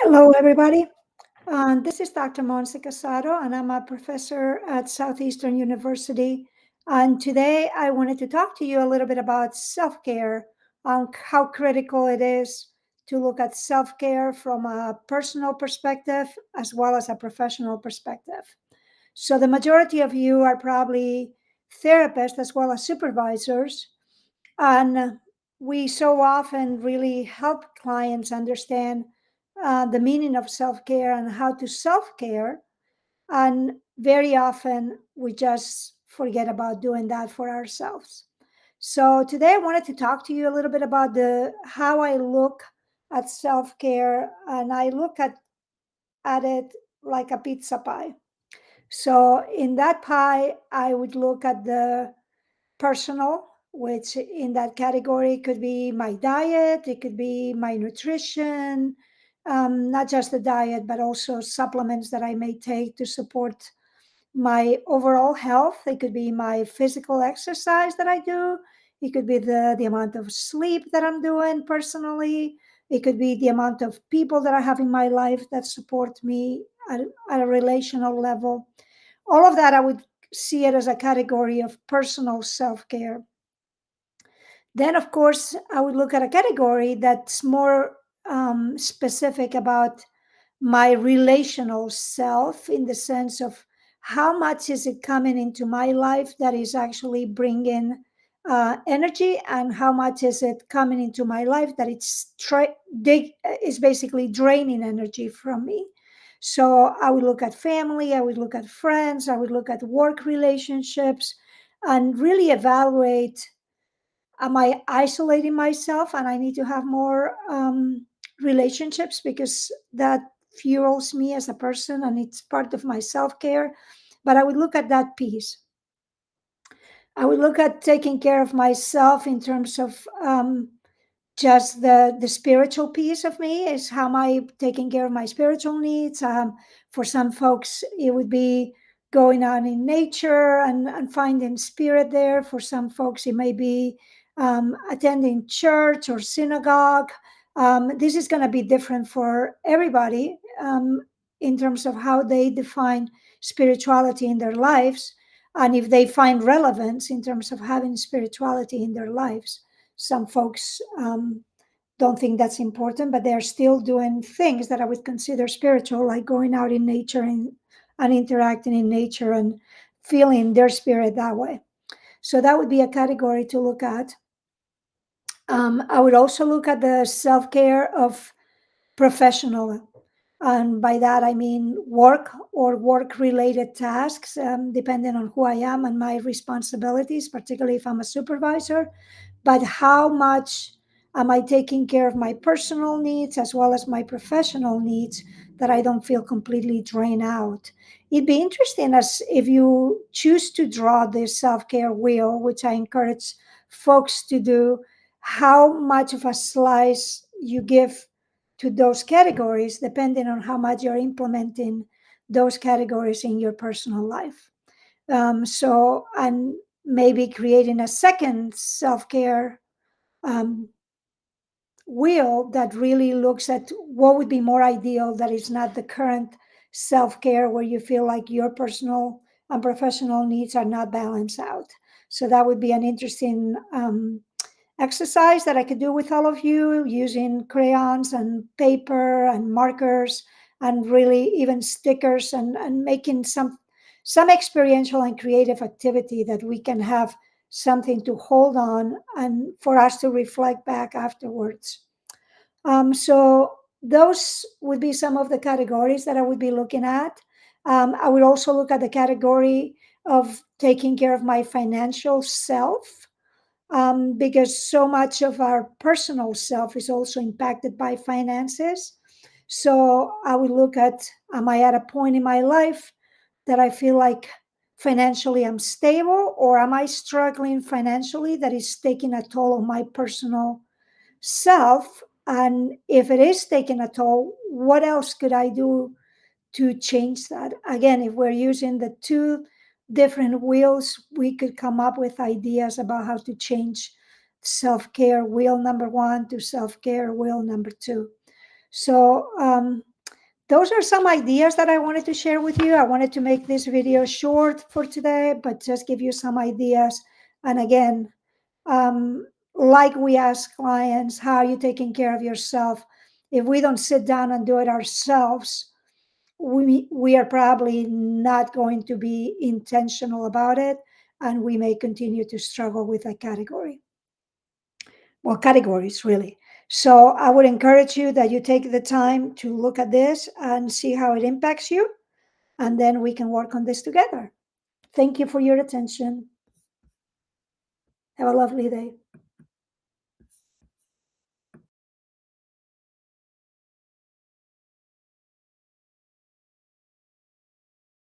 Hello, everybody. This is Dr. Montserrat Casado, and I'm a professor at Southeastern University. And today I wanted to talk to you a little bit about self care, how critical it is to look at self care from a personal perspective as well as a professional perspective. So, the majority of you are probably therapists as well as supervisors. And we so often really help clients understand the meaning of self care and how to self care. And very often we just forget about doing that for ourselves. So today I wanted to talk to you a little bit about the how I look at self care, and I look at it like a pizza pie. So in that pie, I would look at the personal, which in that category could be my diet, it could be my nutrition, not just the diet, but also supplements that I may take to support my overall health. It could be my physical exercise that I do. It could be the amount of sleep that I'm doing personally. It could be the amount of people that I have in my life that support me at a relational level. All of that I would see it as a category of personal self care. Then, of course, I would look at a category that's more specific about my relational self in the sense of how much is it coming into my life that is actually bringing energy, and how much is it coming into my life that is basically draining energy from me. So I would look at family, I would look at friends, I would look at work relationships, and really evaluate, am I isolating myself and I need to have more relationships because that fuels me as a person and it's part of my self care. But I would look at that piece. I would look at taking care of myself in terms of just the spiritual piece of me, is how am I taking care of my spiritual needs. For some folks, it would be going out in nature and finding spirit there. For some folks, it may be attending church or synagogue. This is going to be different for everybody in terms of how they define spirituality in their lives, and if they find relevance in terms of having spirituality in their lives. Some folks don't think that's important, but they're still doing things that I would consider spiritual, like going out in nature and interacting in nature and feeling their spirit that way. So that would be a category to look at. I would also look at the self care of professional. And by that, I mean work or work related tasks, depending on who I am and my responsibilities, particularly if I'm a supervisor. But how much am I taking care of my personal needs as well as my professional needs, that I don't feel completely drained out? It'd be interesting as if you choose to draw this self care wheel, which I encourage folks to do, how much of a slice you give to those categories, depending on how much you're implementing those categories in your personal life. And maybe creating a second self care um, wheel that really looks at what would be more ideal, that is not the current self care where you feel like your personal and professional needs are not balanced out. So that would be an interesting exercise that I could do with all of you, using crayons and paper and markers and really even stickers, and making some experiential and creative activity that we can have something to hold on and for us to reflect back afterwards. So those would be some of the categories that I would be looking at. I would also look at the category of taking care of my financial self, because so much of our personal self is also impacted by finances. So I would look at, am I at a point in my life that I feel like financially I'm stable, or am I struggling financially that is taking a toll on my personal self? And if it is taking a toll, what else could I do to change that? Again, if we're using the two different wheels, we could come up with ideas about how to change self care wheel number one to self care wheel number two. So those are some ideas that I wanted to share with you. I wanted to make this video short for today, but just give you some ideas. And again, like we ask clients, how are you taking care of yourself? If we don't sit down and do it ourselves, we are probably not going to be intentional about it, and we may continue to struggle with that category. Well, categories, really. So I would encourage you that you take the time to look at this and see how it impacts you, and then we can work on this together. Thank you for your attention. Have a lovely day.